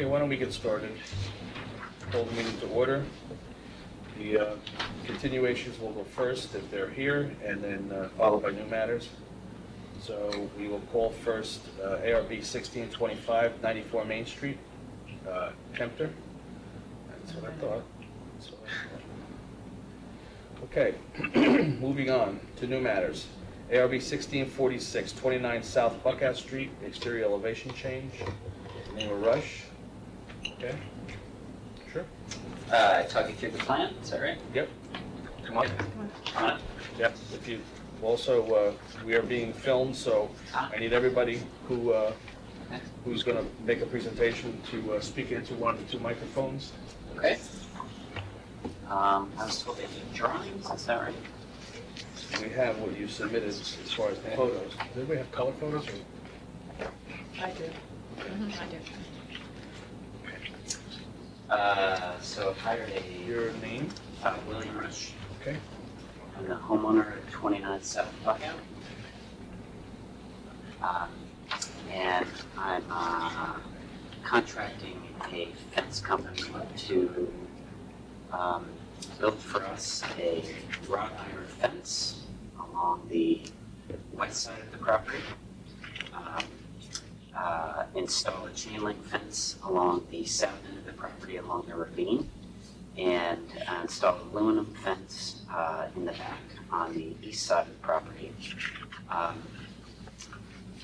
Okay, why don't we get started? Call the meeting to order. The continuations will go first if they're here, and then followed by new matters. So we will call first ARB 1625, 94 Main Street, Kempter. That's what I thought. Okay, moving on to new matters. ARB 1646, 29 South Buckout Street, exterior elevation change. Name of Rush. Okay. Sure. Talk you through the plan, is that right? Yep. Come on. Come on. Yep. If you also, we are being filmed, so I need everybody who's going to make a presentation to speak into one of the two microphones. Okay. I was told they did drawings, is that right? We have what you submitted as far as the photos. Did we have color photos? Or? I do. I do. So hired Your name? William Rush. Okay. I'm the homeowner at 29 South Buckout. And I'm contracting a fence company to build for us a wrought iron fence along the west side of the property. Install a chain link fence along the south end of the property along the ravine, and install an aluminum fence in the back on the east side of the property.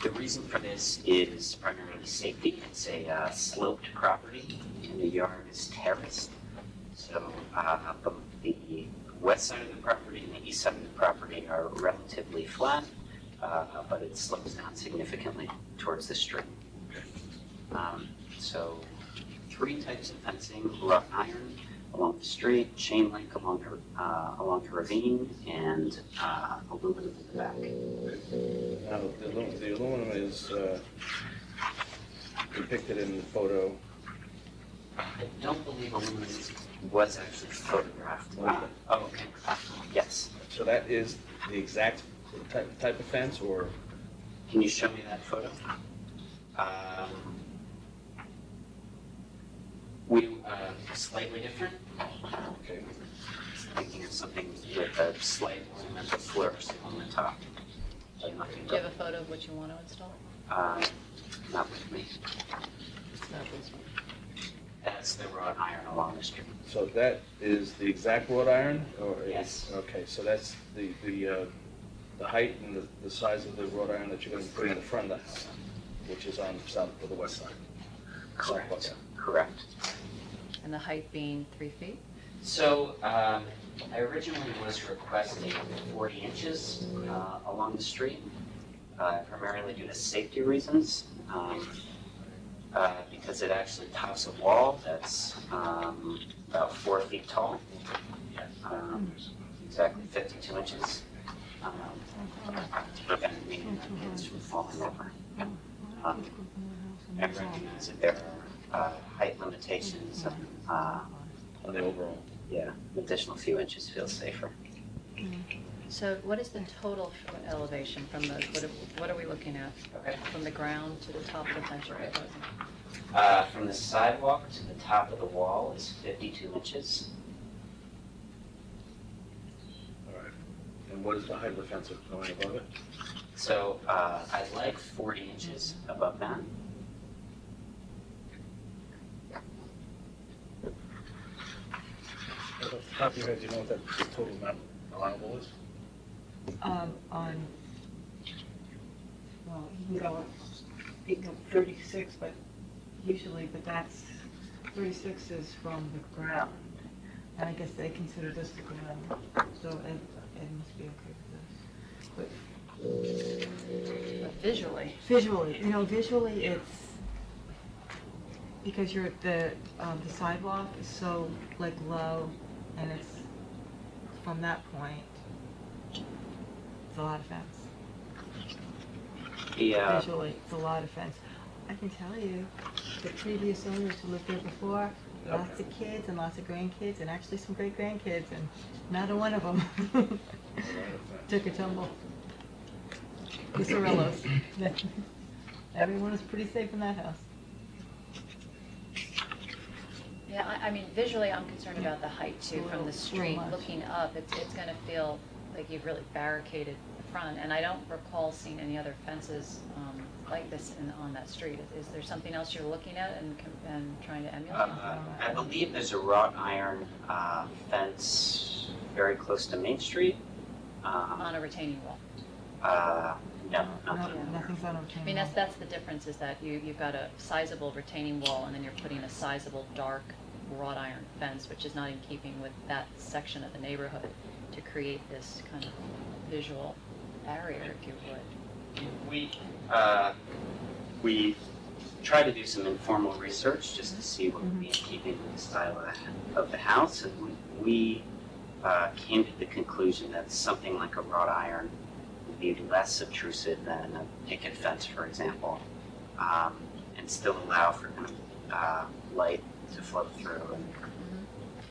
The reason for this is primarily safety. It's a sloped property and the yard is terraced. So the west side of the property and the east side of the property are relatively flat, but it slopes down significantly towards the stream. So 3 types of fencing: wrought iron along the street, chain link along the ravine, and aluminum in the back. Now, the aluminum is depicted in the photo. I don't believe aluminum was actually photographed. Okay. Yes. So that is the exact type of fence, or? Can you show me that photo? Slightly different. Okay. Thinking of something with a slight ornamental flourish on the top. Do you have a photo of what you want to install? Not with me. It's not this one. That's the wrought iron along the street. So that is the exact wrought iron, or Yes. Okay, so that's the height and the size of the wrought iron that you're going to put in the front of the house, which is on the south or the west side. Correct. Correct. And the height being 3 feet? So I originally was requesting 40 inches along the street, primarily due to safety reasons, because it actually tops a wall that's about 4 feet tall, exactly 52 inches, to prevent me and my kids from falling over. I recognize that there are height limitations, On the overall. yeah, an additional few inches feels safer. So what is the total elevation from the, what are we looking at? Okay. From the ground to the top of the fence you're proposing? From the sidewalk to the top of the wall is 52 inches. All right. And what is the height of the fence going above it? So I'd like 40 inches above that. Off the top of your head, do you know what that the total amount allowable is? Well, you can go 36, but that's, 36 is from the ground. And I guess they consider this the ground, so it must be okay with this. But visually, Visually it's, because the sidewalk is so low, and it's from that point, it's a lot of fence. Visually, it's a lot of fence. I can tell you, the previous owners who lived there before, lots of kids and lots of grandkids, and actually some great-grandkids, and not a one of them took a tumble. The Cirillos. Everyone was pretty safe in that house. Yeah, I mean, visually, I'm concerned about the height too, from the street, much. looking up, it's gonna feel like you've really barricaded the front, and I don't recall seeing any other fences, like this on that street. Is there something else you're looking at and trying to emulate? I believe there's a wrought iron fence very close to Main Street. On a retaining wall? No, No, nothing. nothing's on I mean, that's the difference, is that you've got a sizable retaining wall, and then you're putting a sizable dark wrought iron fence, which is not in keeping with that section of the neighborhood, to create this kind of visual barrier, if you would. We tried to do some informal research just to see what would be in keeping with the style of the house, and we came to the conclusion that something like a wrought iron would be less obtrusive than a picket fence, for example, and still allow for kind of light to flow through and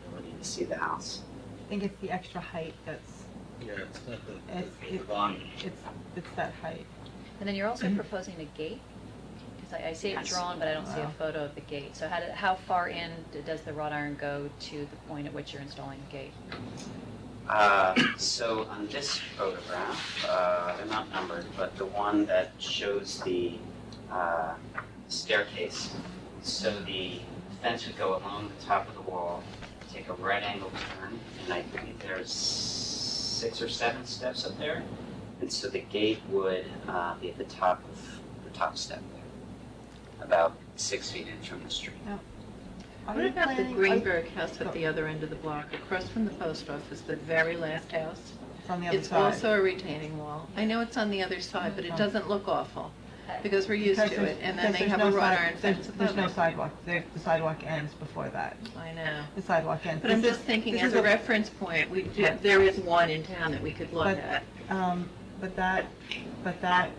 ability to see the house. I think it's the extra height that's, Yeah, it's not It's- the volume. it's that height. And then you're also proposing a gate? Because I see it Yes. drawn, but I don't see a Wow. photo of the gate. So how far in does the wrought iron go to the point at which you're installing the gate? So on this photograph, they're not numbered, but the one that shows the staircase, so the fence would go along the top of the wall, take a right angle turn, and I believe there's 6 or 7 steps up there. And so the gate would be at the top of the top step there, about 6 feet in from the street. Are What you about the planning- Greenberg house at the other end of the block, across from the post office, the very last house? It's on the other It's side. also a retaining wall. I know it's on the other side, but it doesn't look awful, because we're used Because to it, and because then they there's have no a wrought side- iron there's- fence There's above no it. sidewalk. The sidewalk ends before that. I know. The sidewalk ends. But I'm This just is- thinking, this as is a reference point, there is one in town that we could look But- at. But that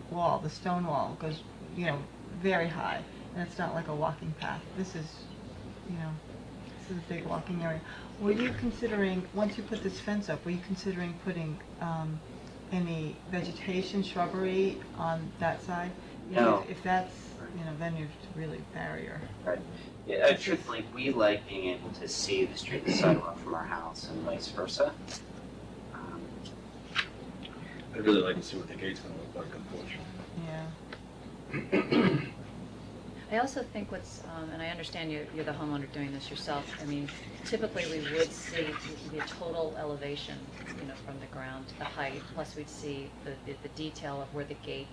wall, the stone wall, goes, very high, and it's not like a walking path. This is a big walking area. Were you considering, once you put this fence up, were you considering putting any vegetation, shrubbery on that side? No. If that's, then you've really barrier. Right. Yeah, truthfully, we like being able to see the street and sidewalk from our house and vice versa. I'd really like to see what the gate's gonna look like, unfortunately. Yeah. I also think and I understand you're the homeowner doing this yourself, I mean, typically we would see the total elevation, from the ground to the height, plus we'd see the detail of where the gate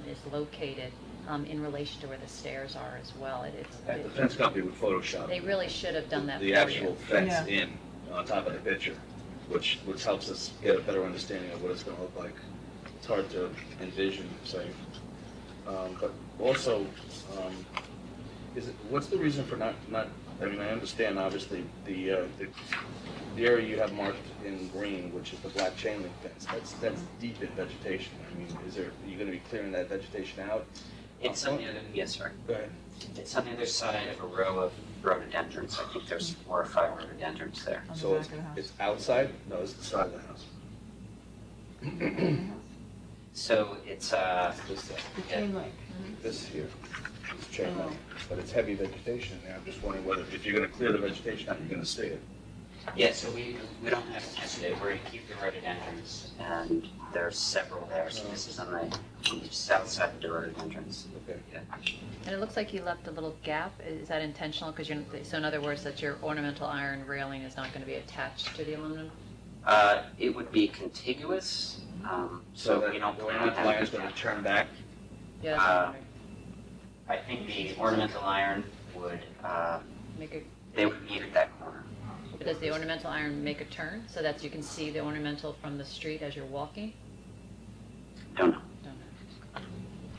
is located in relation to where the stairs are as well. The fence company would Photoshop They really should have done that for the you. actual fence Yeah. in on top of the picture, which helps us get a better understanding of what it's gonna look like. It's hard to envision, say. But also, what's the reason for not, I mean, I understand obviously the area you have marked in green, which is the black chain link fence, that's deep in vegetation. I mean, are you gonna be clearing that vegetation out? It's on the other, yes, sir. Go ahead. It's on the other side of a row of rhododendrons. I think there's 4 or 5 rhododendrons there. On the So back it's of the house. it's outside? No, it's the side of the house. So it's This side. The chain link. This here, this chain link, but it's heavy vegetation in there. I'm just wondering whether, if you're gonna clear the vegetation out, you're gonna see it. yeah. So we don't have to test it. We're gonna keep the rhododendrons, and there's several there. So this is on the south side of the rhododendrons. Okay. Yeah. And it looks like you left a little gap, is that intentional? So in other words, that your ornamental iron railing is not going to be attached to the aluminum? It would be contiguous. So So that we don't the plan on ornamental iron's having gonna turn back? Yeah, that's what I'm wondering. I think the ornamental iron would, Make a, they would meet at that corner. but does the ornamental iron make a turn so that you can see the ornamental from the street as you're walking? Don't know. Don't know.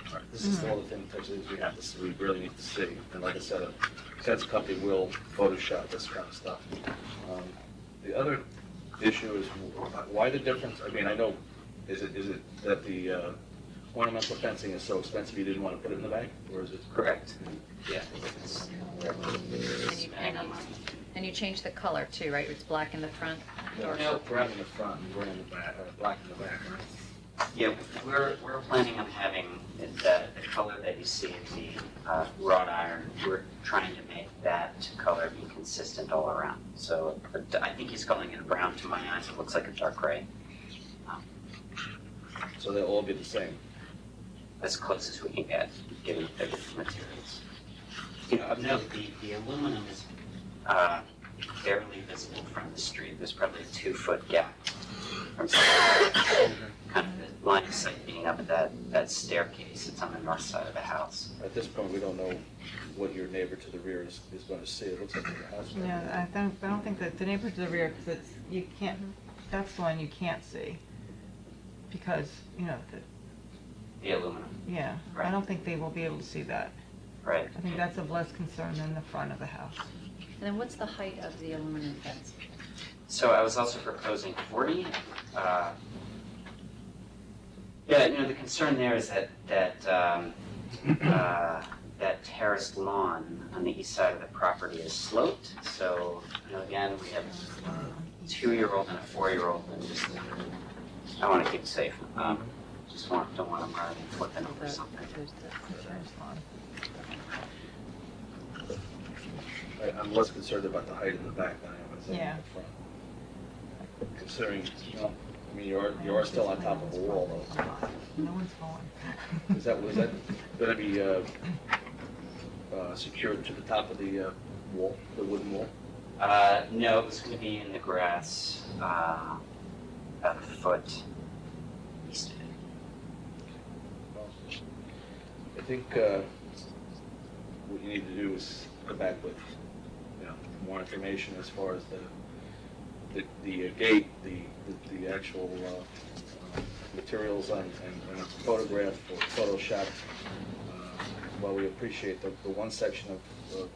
All right, this is all the things we have to see, we really need to see. And like I said, a fence company will Photoshop this kind of stuff. The other issue is why the difference, I mean, I know, is it that the ornamental fencing is so expensive you didn't want to put it in the back, or is it? Correct. Yeah. It's- And you changed the color too, right? It's black in the front? No, Or- it's brown in the front, and gray in the back, black in the back. Yeah, we're planning on having the color that you see in the wrought iron, we're trying to make that color be consistent all around. So I think he's calling it brown. To my eyes, it looks like a dark gray. So they'll all be the same. As close as we can get, given the different materials. No, the aluminum is barely visible from the street. There's probably a 2-foot gap from kind of the line of sight being up at that staircase. It's on the north side of the house. At this point, we don't know what your neighbor to the rear is going to see. It looks like a house. Yeah, I don't think that the neighbor to the rear, because it's, you can't, that's the one you can't see. Because, you know, The aluminum, yeah, I Right. don't think they will be able to see that. right? I think that's of less concern than the front of the house. And then what's the height of the aluminum fence? So I was also proposing 40. Yeah, you know, the concern there is that that terraced lawn on the east side of the property is sloped. So, you know, again, we have a 2-year-old and a 4-year-old, and just I want to keep it safe. Just don't want them running and flipping over something. There's the- There's one. I'm less concerned about the height in the back than I am in Yeah. the front. Considering, well, I mean, you are still on top of a wall, though. No one's falling. Was that going to be secured to the top of the wall, the wooden wall? No, it was going to be in the grass, about a foot east of it. Well, I think what you need to do is come back with, more information as far as the gate, the actual materials and photograph or Photoshop. While we appreciate the one section of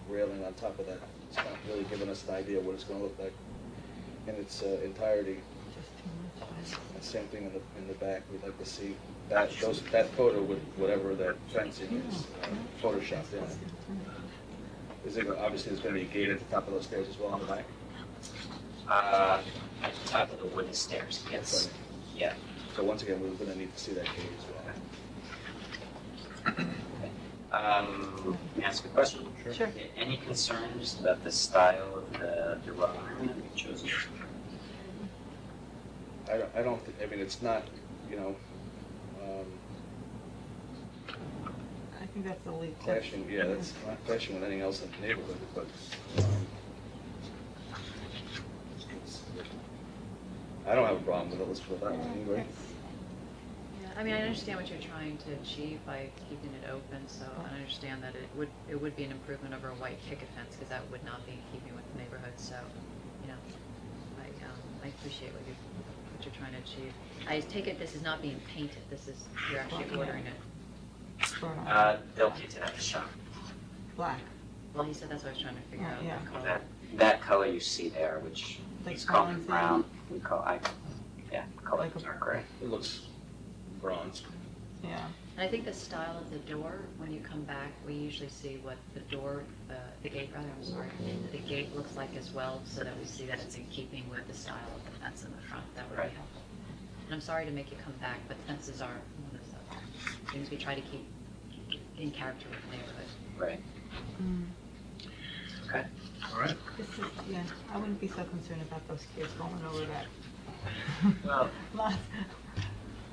railing on top of that, it's not really giving us an idea what it's going to look like in its entirety. Just too much. And same thing in the back. We'd like to see that photo with whatever that fencing is photoshopped in it. Obviously, there's going to be a gate at the top of those stairs as well on the back. At the top of the wooden stairs, yes. Right. Yeah. So once again, we're going to need to see that gate as well. May I ask a question? Sure. Any concerns about the style of the wrought iron that we've chosen? I don't, I mean, it's not, I think that's the lead. clashing, that's not clashing with anything else in the neighborhood, but I don't have a problem with it, let's put it that way, anyway. Yeah, I mean, I understand what you're trying to achieve by keeping it open, so I understand that it would be an improvement over a white picket fence, because that would not be in keeping with the neighborhood, so, I appreciate what you're trying to achieve. I take it this is not being painted, you're actually ordering it. They'll get it at the shop. Black. Well, he said that's what I was trying to figure out. Yeah. the color. That color you see there, which Like is called bronze, brown, we call Like it a- dark gray. It looks bronze. Yeah. And I think the style of the door, when you come back, we usually see what the door, the gate rather, I'm sorry, the gate looks like as well, so that we see that it's in keeping with the style of the fence in the front. That would be Right. helpful. And I'm sorry to make you come back, but fences are one of the things we try to keep in character with the neighborhood. Right. Mm. Okay. All right. This is, yeah, I wouldn't be so concerned about those kids going over that. Well-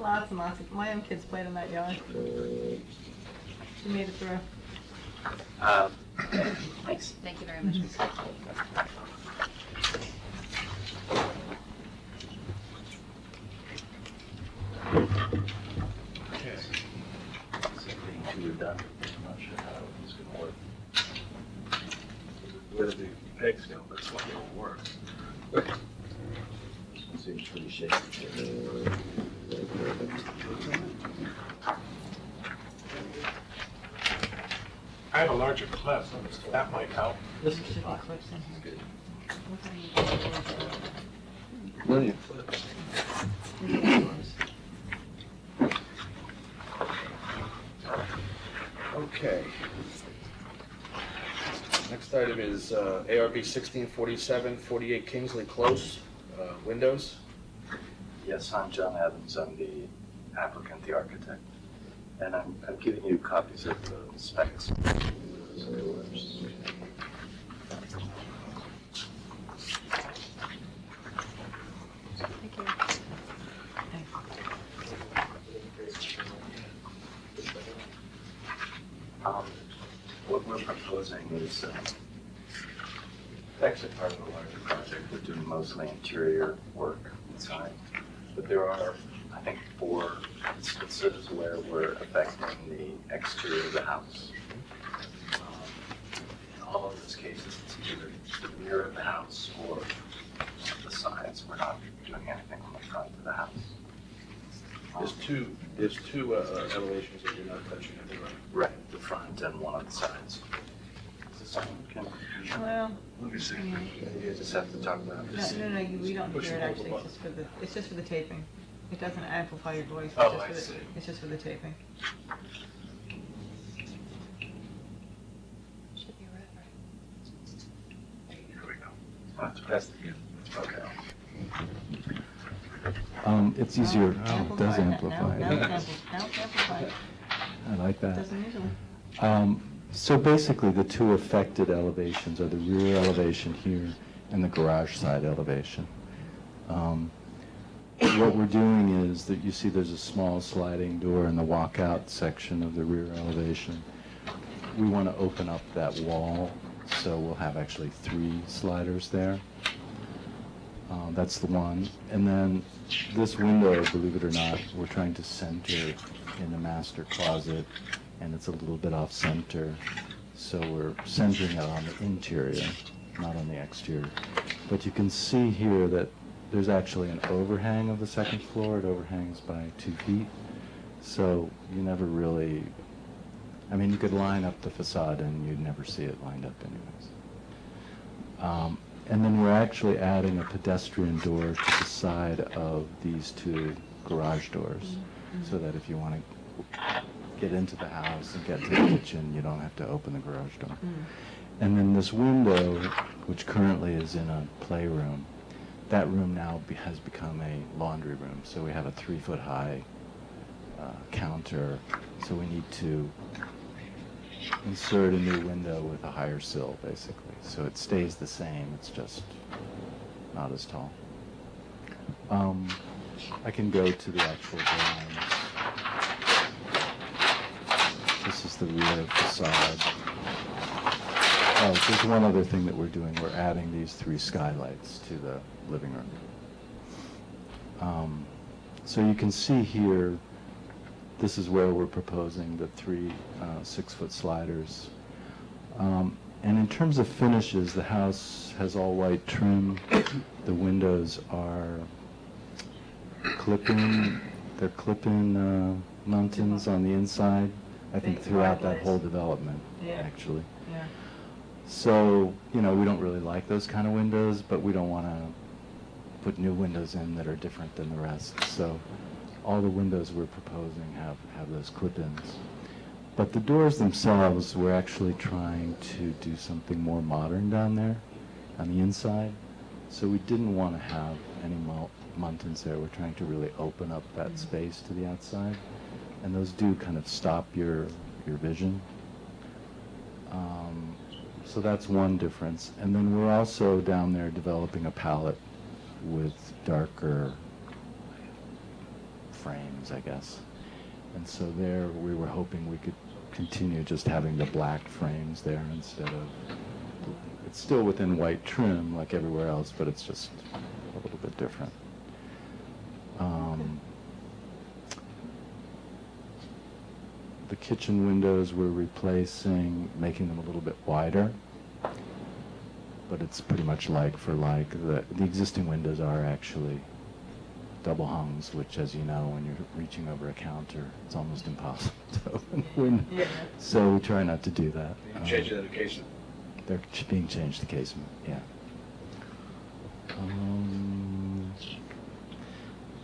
Lots and lots of, my own kids played in that yard. She made it through. Okay, thanks. Thank you very much. Ms. Okay. Two are done. I'm not sure how it's gonna work. Where did the pegs go? That's why they don't work. Seems pretty shaky. I have a larger clip, that might help. There should be clips in here. Good. What time you do Million flips. Okay. Next item is ARB 1647, 48 Kingsley Close, windows. Yes, I'm John Evans. I'm the applicant, the architect. And I'm giving you copies of the specs. Thank you. What we're proposing is actually part of a larger project. We're doing mostly interior work inside, but there are, I think, 4 instances where we're affecting the exterior of the house. In all of those cases, it's either the rear of the house or the sides. We're not doing anything on the front of the house. There's two elevations that you're not touching, I think, right? Right, the front and one on the sides. Is this something we can? Well, Let me see. yeah. You just have to talk about this. No, we don't hear it actually, it's just for the taping. It doesn't amplify your voice. Oh, it's I just for see. It's just for the taping. Should be right. Here we go. That's the, okay. It's easier, it does Amplify amplify. that. Now it's amplified. I like that. Doesn't usually. So basically, the 2 affected elevations are the rear elevation here and the garage side elevation. What we're doing is that you see there's a small sliding door in the walkout section of the rear elevation. We want to open up that wall, so we'll have actually 3 sliders there. That's the one. And then this window, believe it or not, we're trying to center in the master closet, and it's a little bit off center. So we're centering it on the interior, not on the exterior. But you can see here that there's actually an overhang of the 2nd floor. It overhangs by 2 feet. So you never really, I mean, you could line up the facade and you'd never see it lined up anyways. And then we're actually adding a pedestrian door to the side of these 2 garage doors, so that if you want to get into the house and get to the kitchen, you don't have to open the garage door. And then this window, which currently is in a playroom, that room now has become a laundry room. So we have a 3-foot high counter, so we need to insert a new window with a higher sill, basically. So it stays the same, it's just not as tall. I can go to the actual drawings. This is the rear facade. Oh, there's one other thing that we're doing. We're adding these 3 skylights to the living room. So you can see here, this is where we're proposing the 3 6-foot sliders. And in terms of finishes, the house has all white trim. The windows are they're clip-in mountains on the inside, I think throughout that whole development, actually. Yeah. So, you know, we don't really like those kind of windows, but we don't want to put new windows in that are different than the rest. So all the windows we're proposing have those clip-ins. But the doors themselves, we're actually trying to do something more modern down there on the inside. So we didn't want to have any muntins there. We're trying to really open up that space to the outside. And those do kind of stop your vision. So that's one difference. And then we're also down there developing a palette with darker frames, I guess. And so there we were hoping we could continue just having the black frames there instead of, it's still within white trim like everywhere else, but it's just a little bit different. The kitchen windows we're replacing, making them a little bit wider, but it's pretty much like for like. The existing windows are actually double hungs, which, as you know, when you're reaching over a counter, it's almost impossible to open the window. Yeah. So we try not to do that. You change the casement. They're being changed to casement, yeah.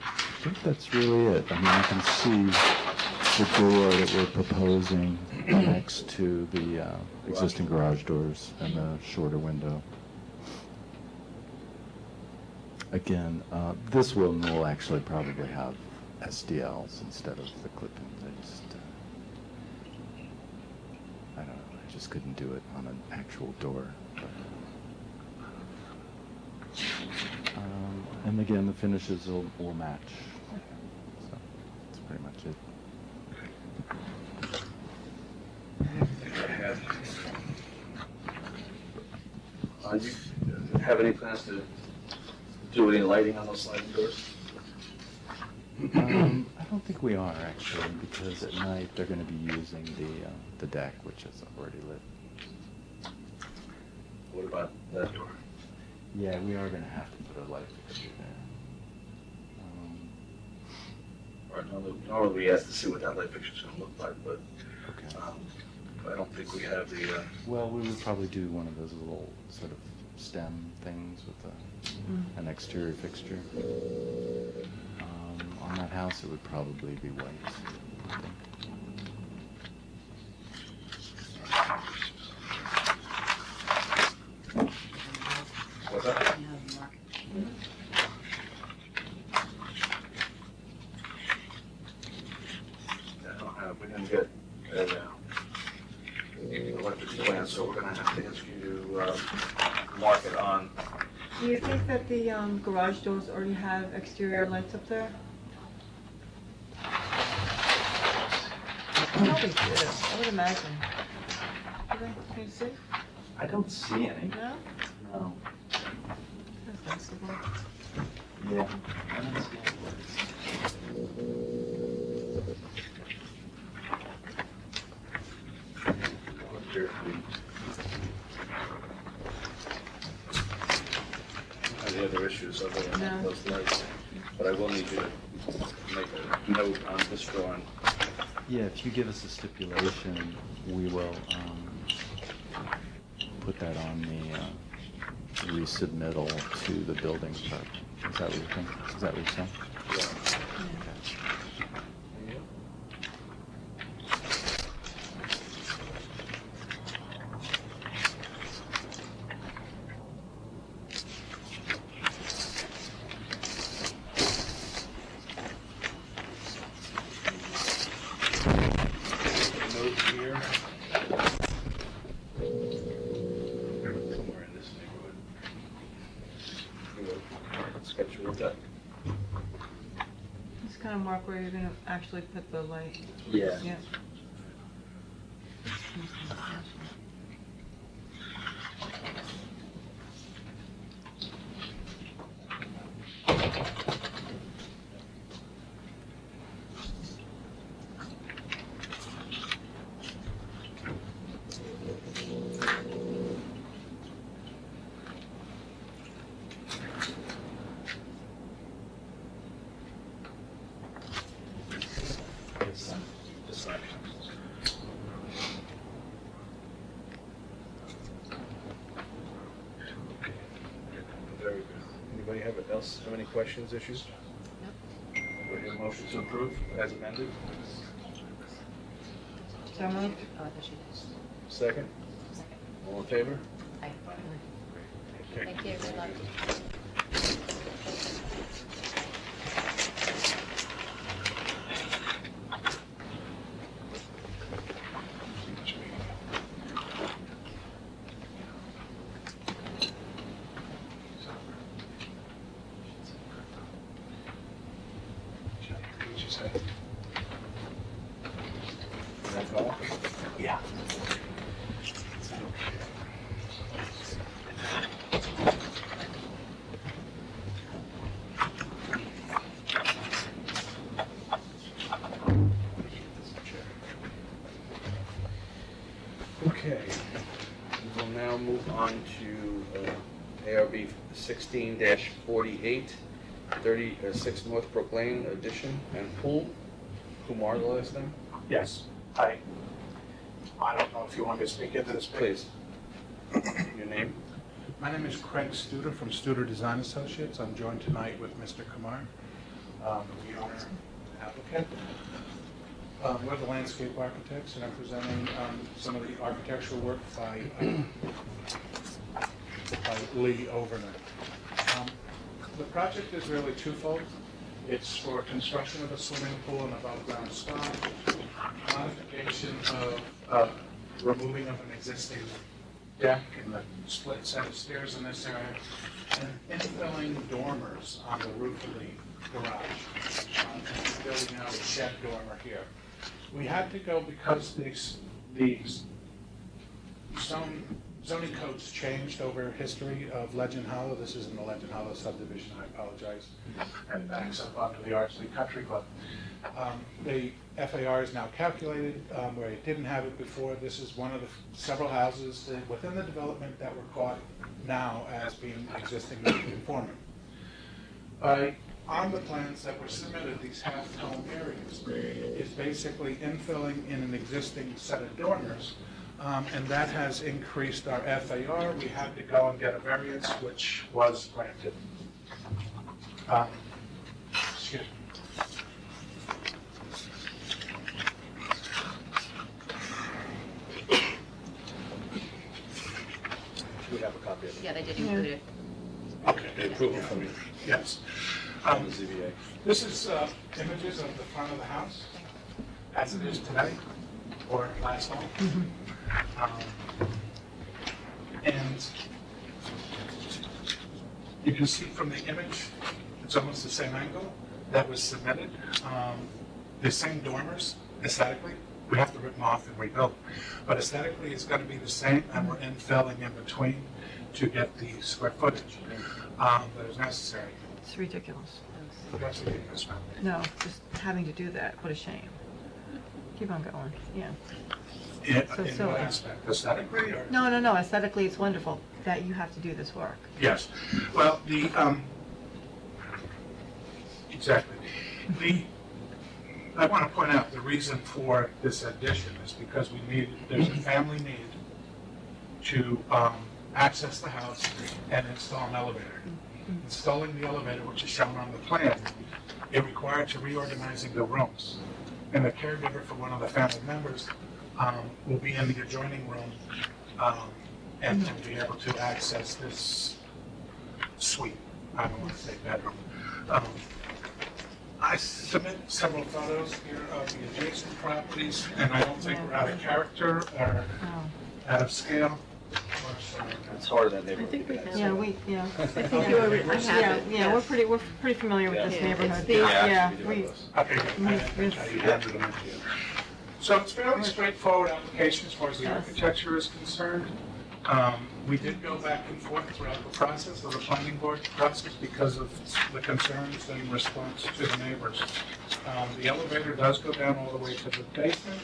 I think that's really it. I mean, you can see the door that we're proposing next to the existing garage doors and the shorter window. Again, this will actually probably have SDLs instead of the clip-ins. I don't know, I just couldn't do it on an actual door. But, and again, the finishes will match. So that's pretty much it. You have any plans to do any lighting on those sliding doors? I don't think we are actually, because at night they're going to be using the deck, which is already lit. What about that door? Yeah, we are going to have to put a light fixture there. Or normally we ask to see what that light fixture's gonna look like, but Okay. I don't think we have the, Well, we would probably do one of those little sort of stem things with an exterior fixture. On that house, it would probably be white, I think. what's that? We didn't get an electric plan, so we're gonna have to ask you to mark it on. Do you think that the garage doors already have exterior lights up there? Probably do, I would imagine. Do they? Can you see? I don't see any. No? No. That's basketball. Yeah. I don't see Any other issues other than No. those lights? But I will need you to make a note on this drawing. Yeah, if you give us a stipulation, we will put that on the resubmittal to the building department. Is that what you think? Is that what you're saying? Note here. Somewhere in this neighborhood. You will sketch with that. Just kind of mark where you're gonna actually put the light. Yeah. Yeah. This side. Very good. Anybody have any questions, issues? Do we have a motion to approve as amended? So moved? Oh, I thought you did. Second? Second. All in favor? Aye. Okay. Thank you, good luck. She said. That's all? Yeah. Okay, we will now move on to ARB 16-48, 36 Northbrook Lane addition and pool. Kumar, the last name? Yes. Hi. I don't know if you want me to speak into this. Please. Your name? My name is Craig Studer from Studer Design Associates. I'm joined tonight with Mr. Kumar, the owner applicant. We're the landscape architects, and I'm presenting some of the architectural work by Lee Overman. The project is really twofold. It's for construction of a swimming pool and above-ground spa, modification of removing of an existing deck and a split set of stairs in this area, and infilling dormers on the roof of the garage, and building out a shed dormer here. We had to go because the zoning codes changed over history of Legend Hollow. This isn't the Legend Hollow subdivision, I apologize. And backs up onto the Ardsley Country Club. The FAR is now calculated where it didn't have it before. This is one of the several houses within the development that were caught now as being existing non-conforming. On the plans that were submitted, these half-tone areas is basically infilling in an existing set of dormers, and that has increased our FAR. We had to go and get a variance, which was granted. Excuse me. We have a copy of it. Yeah, they did include it. Okay. The approval from you, Yes. from the ZBA. This is images of the front of the house as it is today, or last fall. And you can see from the image, it's almost the same angle that was submitted. The same dormers aesthetically. We have to rip them off and rebuild them. But aesthetically, it's going to be the same, and we're infilling in between to get the square footage that is necessary. It's ridiculous. That's the biggest one. No, just having to do that, what a shame. Keep on going, yeah. In what aspect? Aesthetically, or? No, aesthetically, it's wonderful that you have to do this work. Yes. Well, exactly. I want to point out the reason for this addition is because there's a family need to access the house and install an elevator. Installing the elevator, which is shown on the plan, it required to reorganizing the rooms. And the caregiver for one of the family members will be in the adjoining room and to be able to access this suite. I don't want to say bedroom. I submit several photos here of the adjacent properties, and I don't think we're out of character or out of scale. It's harder than I neighborhood. think we have Yeah, it. I think I have it, yeah, yes. we're pretty familiar with this Yeah. neighborhood. It's the- Yeah, we do we, have those. Okay, good. I- So it's fairly straightforward application as far as the architecture is concerned. We did go back and forth throughout the process of the planning board process because of the concerns in response to the neighbors. The elevator does go down all the way to the basement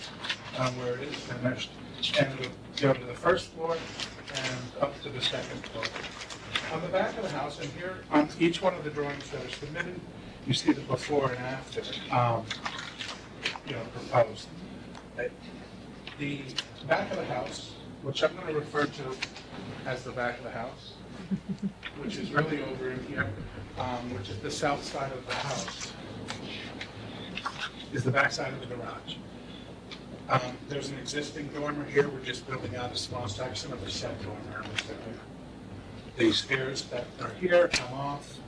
where it is finished, and it would go to the first floor and up to the second floor. On the back of the house, and here on each one of the drawings that are submitted, you see the before and after, proposed. The back of the house, which I'm going to refer to as the back of the house, which is really over in here, which is the south side of the house, is the back side of the garage. There's an existing dormer here. We're just building out a small section of a shed dormer. The stairs that are here come off,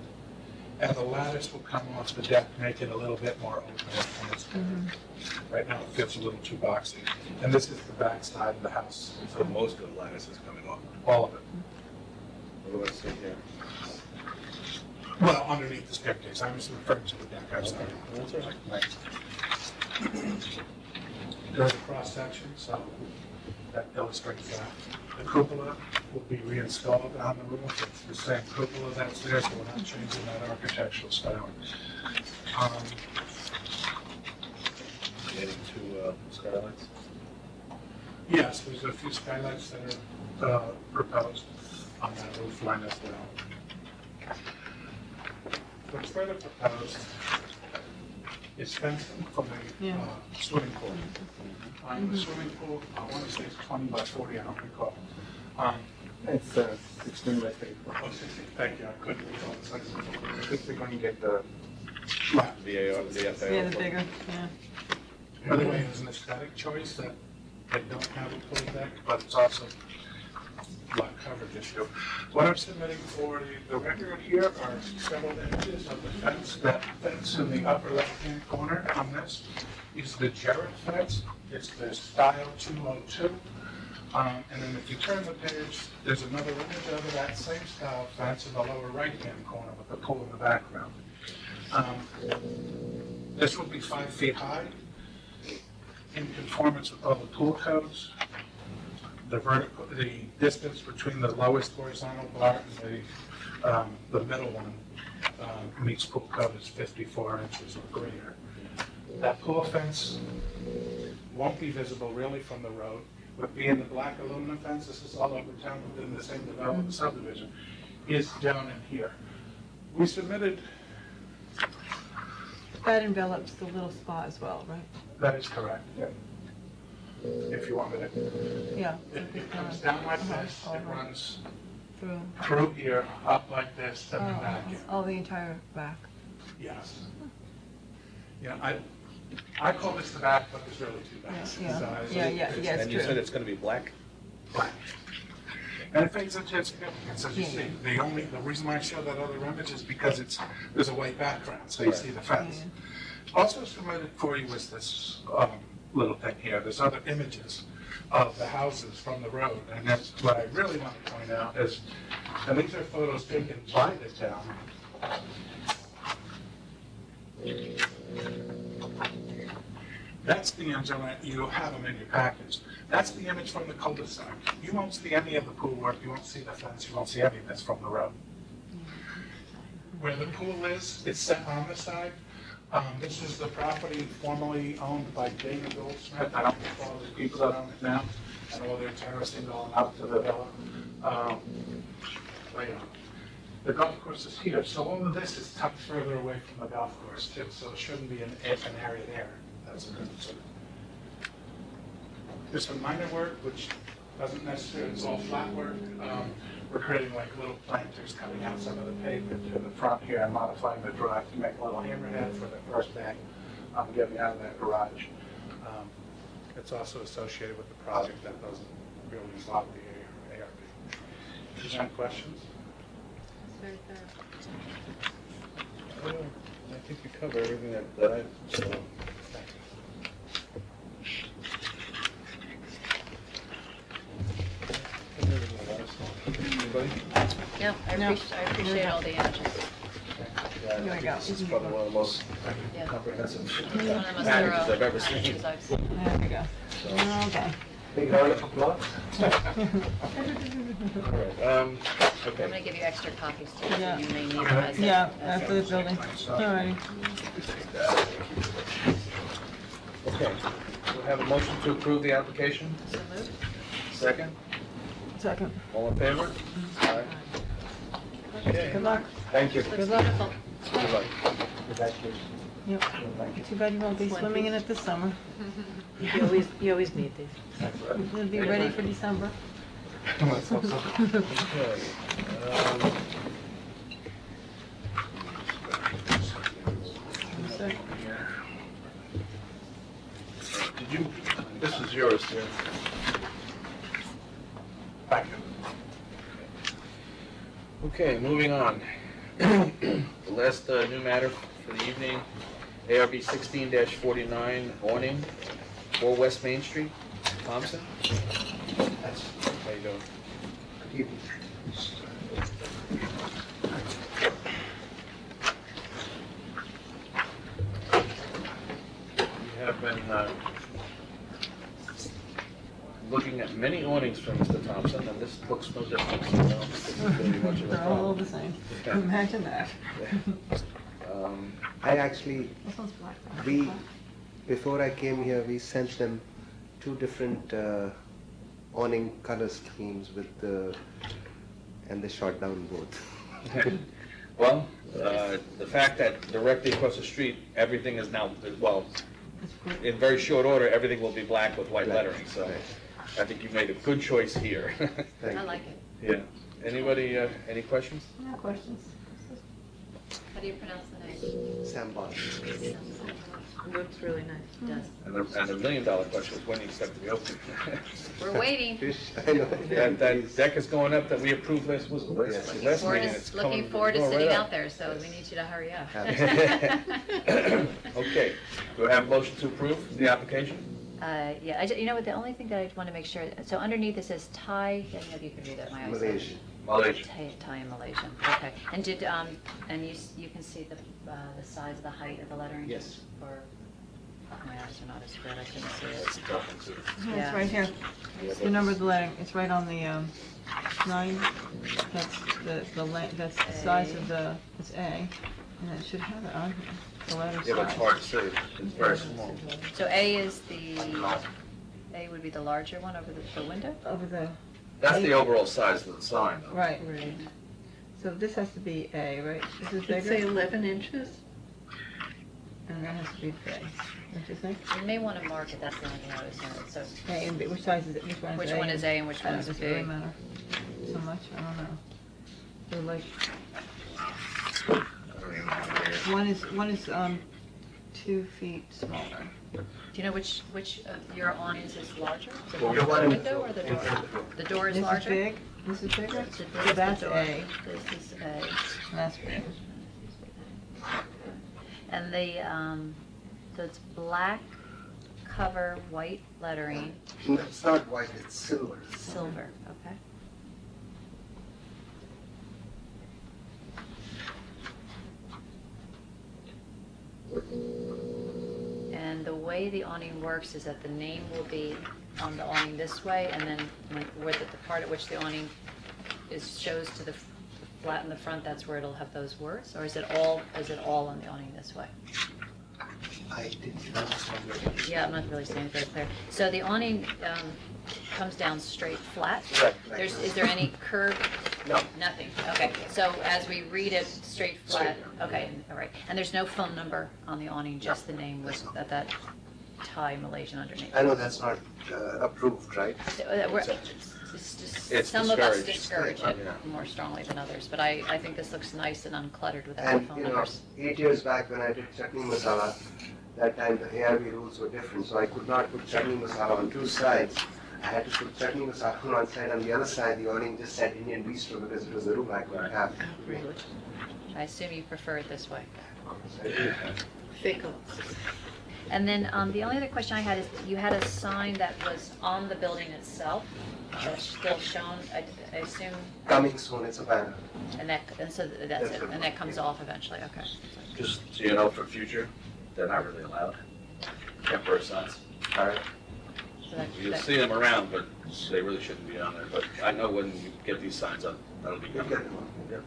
and the lattice will come off the deck, make it a little bit more open. Right now, it feels a little too boxy. And this is the back side of the house. So most of the lattice is coming off. All of it. What do I see here? Well, underneath the staircase. I was referring to the deck. I'm sorry. That's all right. There's a cross section, so that illustrates that. The cupola will be reinstalled on the roof. It's the same cupola that's there, so we're not changing that architectural style. Adding two skylights. Yes, there's a few skylights that are proposed on that roof line as well. What's further proposed is fencing from the swimming pool. The swimming pool, I want to say it's 20 by 40, I don't recall. It's 16 by 34. Oh, 16, thank you, I couldn't recall the size of the pool. If we're going to get the The FAR. yeah, the bigger, yeah. By the way, it's an aesthetic choice that they don't have a pool deck, but it's also lot coverage issue. What I'm submitting for the record here are several images of the fence. That fence in the upper left-hand corner on this is the Jarrett fence. It's the style 202. And then if you turn the page, there's another image of that same style fence in the lower right-hand corner with the pool in the background. This will be 5 feet high, in conformance with all the pool codes. The distance between the lowest horizontal bar and the middle one meets pool code is 54 inches or greater. That pool fence won't be visible really from the road. But being the black aluminum fence, this is all over town within the same development subdivision, is down in here. We submitted, That envelops the little spot as well, right? that is correct, yeah. If you want me to. Yeah. It comes down like this, it runs Through. through here, up like this, and then back in. Oh, the entire back. Yes. Yeah, I call this the back, but there's really two backs. Yeah, So I- yeah, it's And you true. said it's going to be black? Black. And it fades into its significance, as you Yeah. see. The reason why I show that other image is because there's a white background, so you see the fence. Also submitted for you was this little thing here. There's other images of the houses from the road, and that's what I really want to point out is, and these are photos taken by the town. That's the image, you have them in your package. That's the image from the cul-de-sac. You won't see any of the pool work, you won't see the fence, you won't see any of this from the road. Where the pool is, it's set on the side. This is the property formerly owned by David Goldsmith. I don't recall the people that own it now, and all their terracing going up to the villa. The golf course is here, so all of this is tucked further away from the golf course too, so it shouldn't be an area there. That's a good concern. There's some minor work, which doesn't necessarily, it's all flat work. We're creating like little planters coming out some of the pavement to the front here and modifying the drive to make a little hammerhead for the first bank getting out of that garage. It's also associated with the project that doesn't really involve the ARB. Is there any questions? Very thorough. I think you cover everything that I saw. Anybody? Yeah, I appreciate all the images. Yeah, I Here we think go. This is probably one of the most Yeah. comprehensive One of the most packages thorough I've ever seen. packages I've seen. There we go. So, Okay. big round of applause. All right, I'm okay. gonna give you extra copies too, so Yeah. you may need them as a. Yeah, as a- after the building. All right. Okay, we'll have a motion to approve the application. So moved. Second, Second. all in favor? Aye. Okay, Good luck. thank you. Looks Good luck. beautiful. Good luck. Yep. Too bad you won't be swimming in it this summer. You always need these. It'll be ready for December. Okay, did you, this is yours, dear. Thank you. Okay, moving on. The last new matter for the evening, ARB 16-49 awning, 4 West Main Street, Thompson. How you doing? We have been looking at many awnings from Mr. Thompson, and this looks no different. So I don't think this is going to be much of a They're all problem. the same. Yeah. Imagine that. I actually, This one's black. we, before I came here, we sent them 2 different awning color schemes with the, and they shot down both. Well, the fact that directly across the street, everything is now, well, It's great. in very short order, everything will be black with white Black, lettering, so right. I think you made a good choice here. Thank I you. like it. Yeah. Anybody, any questions? No questions. How do you pronounce the name? Sam Bond. It looks really nice. It does. And the million-dollar question is when do you expect to be open? We're waiting. I know. That deck is going up that we approved last meeting. Looking forward to sitting out there, so we need you to hurry up. Okay, do I have a motion to approve the application? Yeah, you know what, the only thing that I want to make sure, so underneath it says Thai, I don't know if you can read that, my eyesight. Malaysian. Malaysia. Thai and Malaysian, okay. And and you can see the size, the height of the lettering? Yes. Or, my eyes are not as good, I couldn't see It's it. a tough one, too. Yeah, it's right here. It's the number of the lettering. It's right on the 9. That's the size of the, it's A, and it should have it on here. The letter Yeah, but it's size. hard to see. It's very small. So A would be the larger one over the window? Over the, That's the overall size of the sign, though. right. Right. So this has to be A, right? This is Should it say bigger, 11 inches? and that has to be B. Don't you think? You may want to mark it, that's the only thing I was saying, so A and B, which size is it? Which one is A? which one is A and which one is Does it B? really matter so much? I don't know. They're like, one is 2 feet smaller. Do you know which of your awnings is larger? The Well, one the with one the in- window or the door? The door is This is larger? big, this is bigger, So so that's the door. A, This is A. and that's B. And so it's black cover, white lettering, No, it's not white, it's silver. silver, okay? And the way the awning works is that the name will be on the awning this way, and then where the part at which the awning shows to the flat in the front, that's where it'll have those words? Or is it all on the awning this way? I didn't understand what Yeah, I'm not really saying it very clear. So the awning comes down straight flat? Right, right. Is there any curve? No. Nothing, okay. So as we read it, straight flat, Straight. okay, all right. And there's no phone number on the awning, just the name with that Thai Malaysian underneath? I know that's not approved, right? It's just, It's some of us discouraged. discourage it Yeah. more strongly than others, but I think this looks nice and uncluttered without the And, phone you know, numbers. 8 years back when I did chutney masala, that time the ARB rules were different, so I could not put chutney masala on 2 sides. I had to put chutney masala on one side, on the other side, the awning just said Indian bistro because it was the room I couldn't have. Really? I assume you prefer it this way. So I did. Fickle. And then the only other question I had is, you had a sign that was on the building itself, that's still shown, I assume, Coming soon, it's a banner. and so that's it, and that comes off eventually, okay. Just so you know, for future, they're not really allowed. Temporary signs. All right. So that- You'll that- see them around, but they really shouldn't be on there. But I know when you get these signs up, that'll be We'll coming. get them.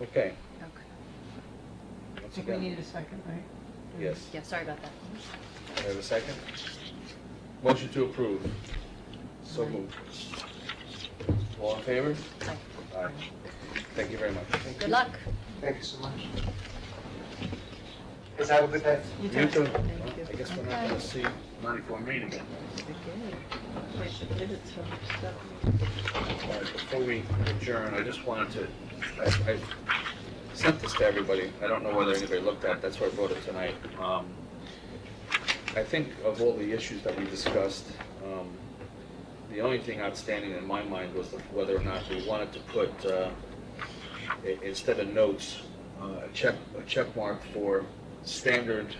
Okay. Okay. I Once think we again, needed a second, right? yes. Yeah, sorry about that. Do I have a second? Motion to approve. So moved. All in favor? Aye. Aye. Thank you very much. Good luck. Thank you so much. Guys, have a good day. You too. Well, I guess we're not gonna see 94 Main again. All right, before we adjourn, I just wanted to, I sent this to everybody. I don't know whether anybody looked at it. That's why I brought it tonight. I think of all the issues that we discussed, the only thing outstanding in my mind was whether or not we wanted to put, instead of notes, a check mark for standard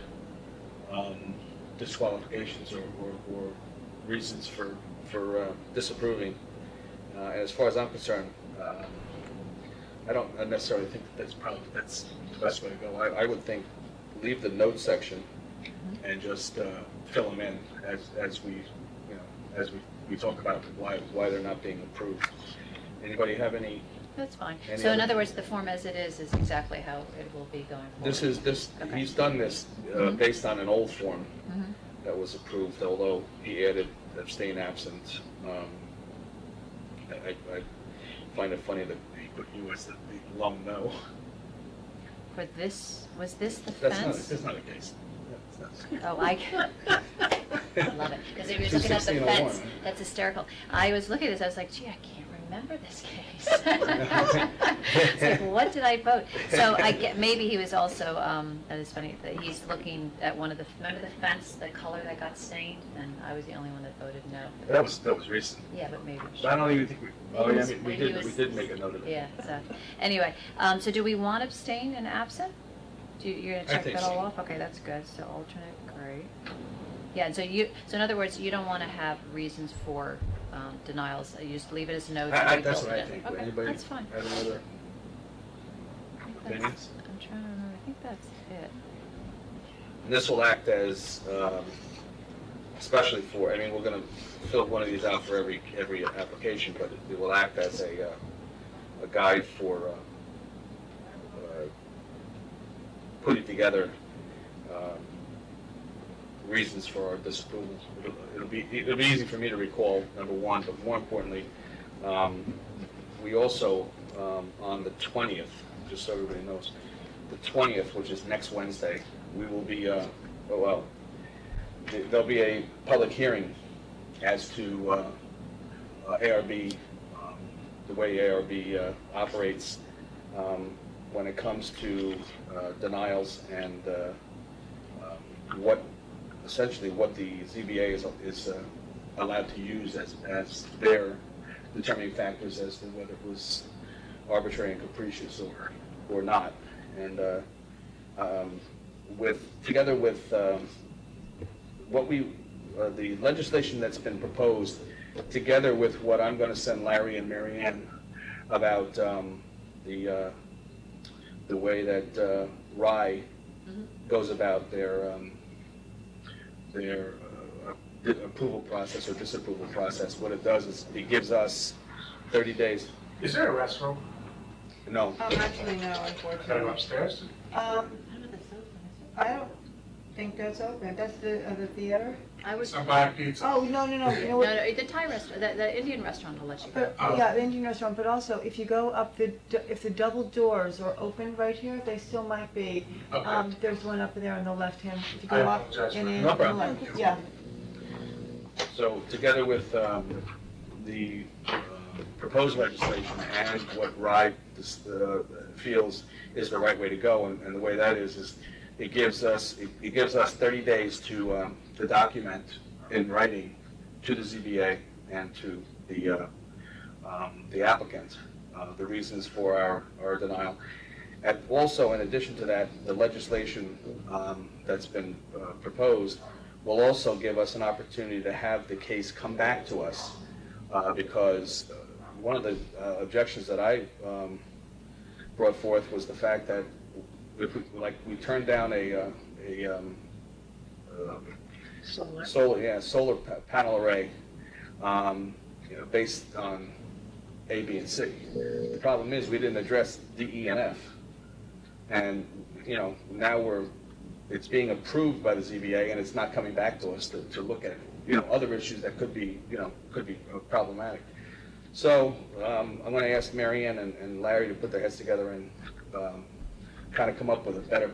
disqualifications or reasons for disapproving. And as far as I'm concerned, I don't necessarily think that's the best way to go. I would think leave the note section and just fill them in as we talk about why they're not being approved. Anybody have any? That's fine. Any So in other- other words, the form as it is exactly how it will be going forward. Okay. He's done this Mhm. based on an old form Mhm. that was approved, although he added abstain absent. I find it funny that he put you as the lone no. For this, was this the That's not fence? the case. Oh, I love it, because if you're Two looking at the 1601, fence, right? that's hysterical. I was looking at this, I was like, gee, I can't remember this case. It's like, what did I vote? So I get, maybe he was also, that is funny, that he's looking at one of the, remember the fence, the color that got stained? And I was the only one that voted no. That was recent. Yeah, but maybe. I don't even think we, oh, yeah, I mean, we Maybe he did, we was- did make a note of it. Yeah, so, anyway, so do we want abstain and absent? You're gonna I check think that all so. off? Okay, that's good, so alternate, great. Yeah, and so so in other words, you don't wanna have reasons for, denials, you just leave it as no. That's what I think. Okay, Anybody that's fine. have any other I think that's- opinions? I'm trying to remember, I think that's it. And this will act as, especially for, I mean, we're gonna fill one of these out for every application, but it will act as a guide for putting together reasons for our disapproval. It'll be easy for me to recall, number one, but more importantly, we also, on the 20th, just so everybody knows, the 20th, which is next Wednesday, we will be, there'll be a public hearing as to ARB, the way ARB operates when it comes to denials and essentially what the ZBA is allowed to use as their determining factors as to whether it was arbitrary and capricious or not. And together with the legislation that's been proposed, together with what I'm going to send Larry and Mary Ann about the way that RIE goes about their approval process or disapproval process. What it does is it gives us 30 days. Is there a restroom? No. Actually, no, Gotta go unfortunately. upstairs? I don't think that's open. That's the theater? I would, Some buy pizza. Oh, no, you know no, what? no, the Thai restaurant, the Indian restaurant will let you go. But, yeah, the Indian restaurant, but also if you go up if the double doors are open right here, they still might be. Okay. There's one up there on the left hand. If you I go up apologize and for in. No on the problem. left, yeah. So together with the proposed legislation and what RIE feels is the right way to go, and the way that is it gives us 30 days to document in writing to the ZBA and to the applicant the reasons for our denial. And also, in addition to that, the legislation that's been proposed will also give us an opportunity to have the case come back to us, because one of the objections that I brought forth was the fact that if we turned down a solar panel array, based on A, B, and C. The problem is we didn't address D, E, and F. And, now it's being approved by the ZBA and it's not coming back to us to look at, other issues that could be problematic. So, I'm going to ask Mary Ann and Larry to put their heads together and kind of come up with a better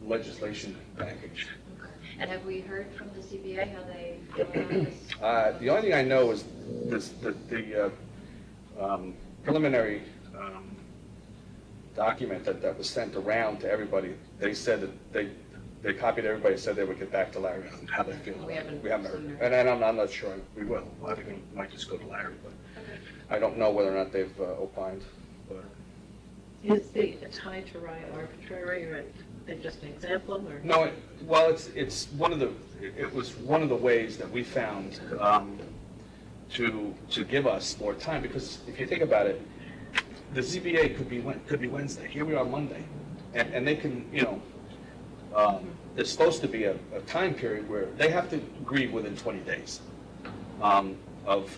legislation package. And have we heard from the ZBA how they feel about this? The only thing I know is the preliminary document that was sent around to everybody. They said that they copied everybody, said they would get back to Larry on how they feel. We haven't heard, seen and I'm not sure we will. I think we might just go to Larry, but I don't know whether or not they've opined. But Is the tie to RIE arbitrary, or they just an example, or? no, it's it was one of the ways that we found to give us more time, because if you think about it, the ZBA could be Wednesday. Here we are Monday, and they can, there's supposed to be a time period where they have to agree within 20 days of,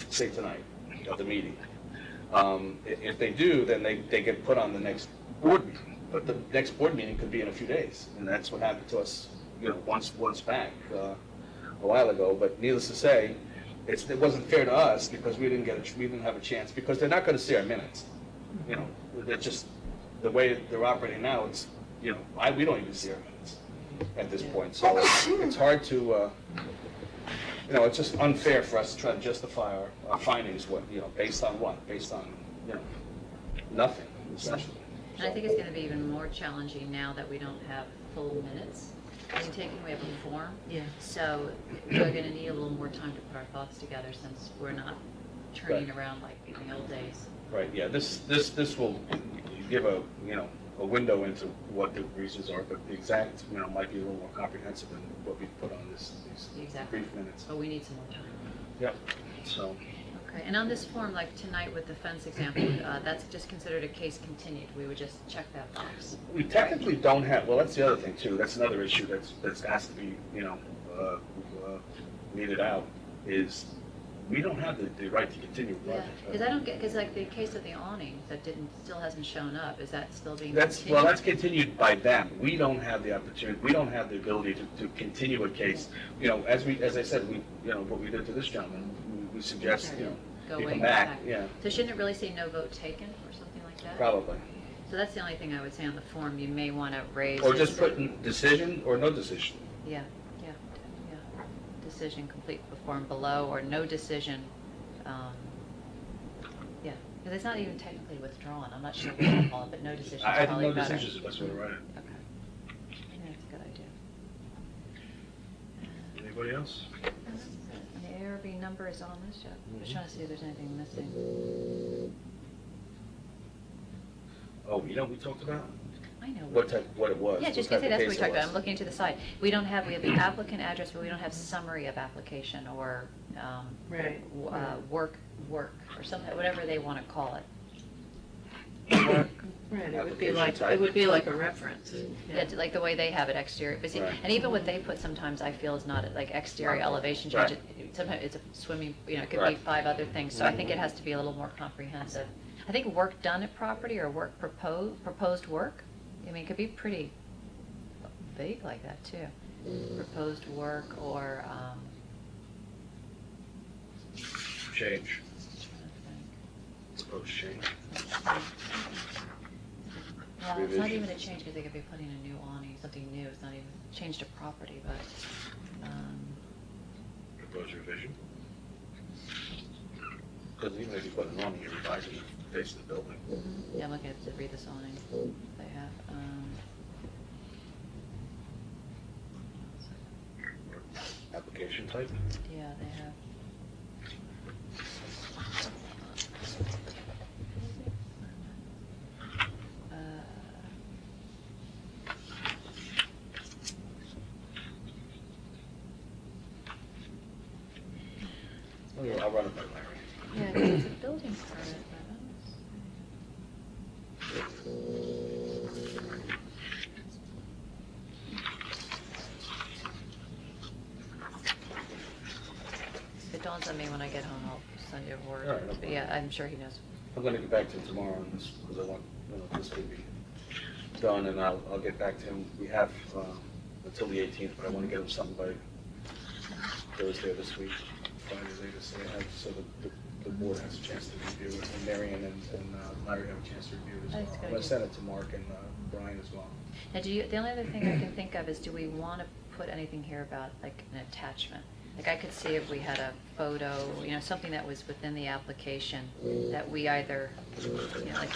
say, tonight, of the meeting. If they do, then they get put on the next board meeting. But the next board meeting could be in a few days, and that's what happened to us, once back a while ago. But needless to say, it wasn't fair to us because we didn't have a chance, because they're not going to see our minutes. They're just the way they're operating now. It's we don't even see our minutes at this point. So it's hard to you know, it's just unfair for us to try to justify our findings, what, you know, based on what? Based on, you know, nothing, essentially. And I think it's gonna be even more challenging now that we don't have full minutes being taken, we have a form. Yeah. So we're gonna need a little more time to put our thoughts together since we're not turning Right. around like in the old days. Right, yeah, this will give a, you know, a window into what the reasons are, but the exact, you know, might be a little more comprehensive than what we put on these Exactly. brief minutes. But we need some more time. Yep, so, Okay, and on this form, like tonight with the fence example, that's just considered a case continued. We would just check that box. we technically don't have, well, that's the other thing too, that's another issue that's has to be, you know, meted out, is we don't have the right to continue the Yeah, project. because I don't get, because like the case of the awning that still hasn't shown up, is that still being That's, continued? well, that's continued by them. We don't have the opportunity, we don't have the ability to continue a case. You know, as I said, we, you know, what we did to this gentleman, we suggest, you know, Go you way come back, back. yeah, So shouldn't it really say no vote taken or something like that? probably. So that's the only thing I would say on the form, you may want to raise. Or is just that- put in decision or no decision. Yeah. Decision complete the form below, or no decision, yeah, because it's not even technically withdrawn, I'm not sure what to call it, but no decision is I think probably no better. decisions is the best way to write it. Okay. I think that's a good idea. Anybody else? And the ARB number is on this, yet. I'm just trying to see if there's anything missing. Oh, you know what we talked about? I know. What it was. Yeah, what just type gonna say, of that's what we case it talked about, was. I'm looking to the side. We have the applicant address, but we don't have summary of application, or, Right. work, or something, whatever they want to call it. Right, Application it would be like a reference. Yeah, like the way they have it exterior, but see, Right. and even what they put sometimes I feel is not like exterior elevation Right. change. Sometimes it's a swimming, you know, it could be Right. 5 other things, so I think it has to be a little more comprehensive. I think work done at property or work proposed work, I mean, it could be pretty vague like that too. Proposed work or, Change. trying Suppose change. to think. Well, it's not even a change because they could be putting a new awning, something new, it's not even change to property, but, Propose revision. Because even if you put an awning, you're revising the face of the building. yeah, I'm looking at the read this awning they have. Application type. Yeah, they have. Uh, I'll run it by Larry. Yeah, 'cause it's a building permit, but I don't see. It dawns on me when I get home, I'll send you a word. All right, no But yeah, I'm sure he knows. I'm gonna get back to him tomorrow on this, because I want, you know, this to be done, and I'll get back to him. We have, until the 18th, but I wanna get him something by Thursday of this week, Friday latest, so that the board has a chance to review it, and Marion and Larry have a chance to review it as That's well. good I'm gonna idea. send it to Mark and Brian as well. Now, the only other thing I can think of is, do we want to put anything here about like an attachment? Like I could see if we had a photo, you know, something that was within the application that we either, you know, like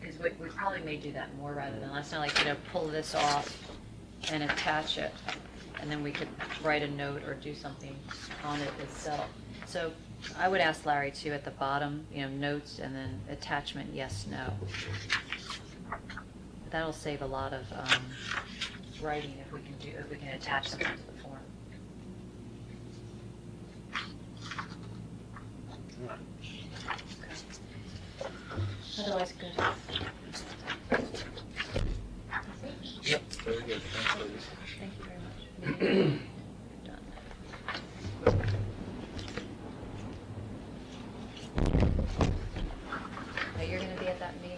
because we probably may do that more rather than less, not like, you know, pull this off and attach it, and then we could write a note or do something on it itself. So I would ask Larry too at the bottom, you know, notes and then attachment, yes, no. That'll save a lot of writing if we can attach something to the form. Otherwise, good. Yep, very good. Thanks, ladies. Thank you very much. Done. Now, you're gonna be at that meeting